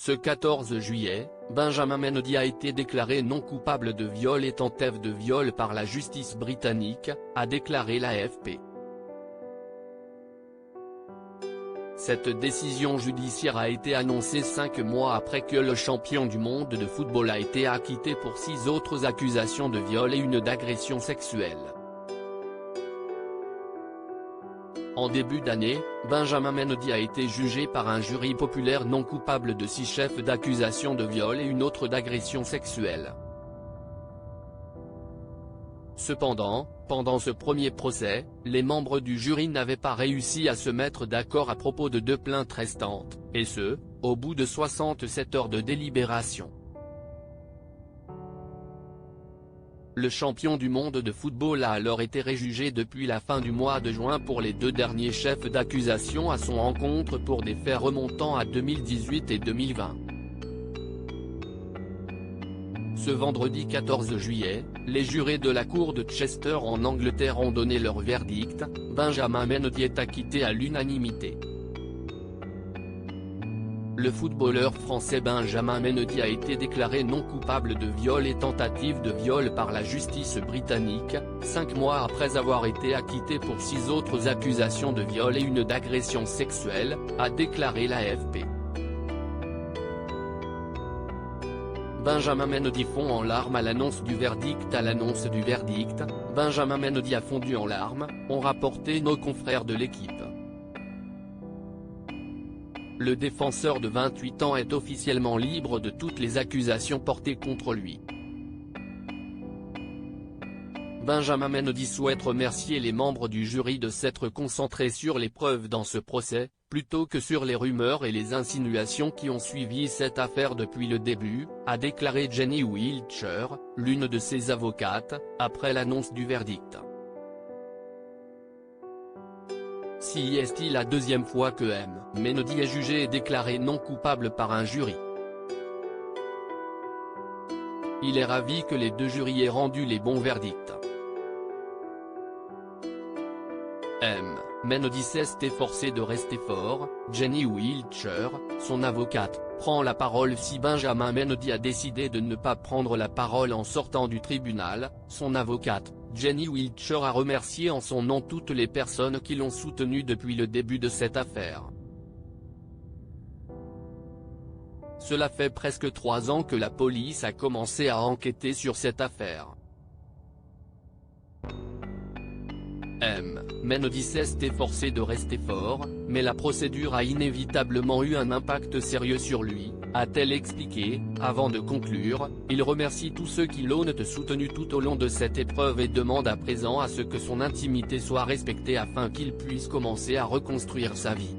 Ce 14 juillet, Benjamin Mendy a été déclaré non coupable de viol et tentative de viol par la justice britannique, a déclaré l'AFP. Cette décision judiciaire a été annoncée 5 mois après que le champion du monde de football a été acquitté pour 6 autres accusations de viol et une d'agression sexuelle. En début d'année, Benjamin Mendy a été jugé par un jury populaire non coupable de 6 chefs d'accusation de viol et une autre d'agression sexuelle. Cependant, pendant ce premier procès, les membres du jury n'avaient pas réussi à se mettre d'accord à propos de 2 plaintes restantes, et ce, au bout de 67 heures de délibération. Le champion du monde de football a alors été réjugé depuis la fin du mois de juin pour les 2 derniers chefs d'accusation à son encontre pour des faits remontant à 2018 et 2020. Ce vendredi 14 juillet, les jurés de la cour de Chester en Angleterre ont donné leur verdict. Benjamin Mendy est acquitté à l'unanimité. Le footballeur français Benjamin Mendy a été déclaré non coupable de viol et tentative de viol par la justice britannique, 5 mois après avoir été acquitté pour 6 autres accusations de viol et une d'agression sexuelle, a déclaré l'AFP. Benjamin Mendy fond en larmes à l'annonce du verdict. À l'annonce du verdict, Benjamin Mendy a fondu en larmes, ont rapporté nos confrères de l'équipe. Le défenseur de 28 ans est officiellement libre de toutes les accusations portées contre lui. Benjamin Mendy souhaite remercier les membres du jury de s'être concentrés sur les preuves dans ce procès, plutôt que sur les rumeurs et les insinuations qui ont suivi cette affaire depuis le début, a déclaré Jenny Wiltshire, l'une de ses avocates, après l'annonce du verdict. Si est la 2e fois que Mendy est jugé et déclaré non coupable par un jury. Il est ravi que les 2 jurys aient rendu les bons verdicts. Mendy s'est efforcé de rester fort. Jenny Wiltshire, son avocate, prend la parole. Si Benjamin Mendy a décidé de ne pas prendre la parole en sortant du tribunal, son avocate, Jenny Wiltshire, a remercié en son nom toutes les personnes qui l'ont soutenu depuis le début de cette affaire. Cela fait presque 3 ans que la police a commencé à enquêter sur cette affaire. Mendy s'est efforcé de rester fort, mais la procédure a inévitablement eu un impact sérieux sur lui, a-t-elle expliqué. Avant de conclure, il remercie tous ceux qui l'ont soutenu tout au long de cette épreuve et demande à présent à ce que son intimité soit respectée afin qu'il puisse commencer à reconstruire sa vie.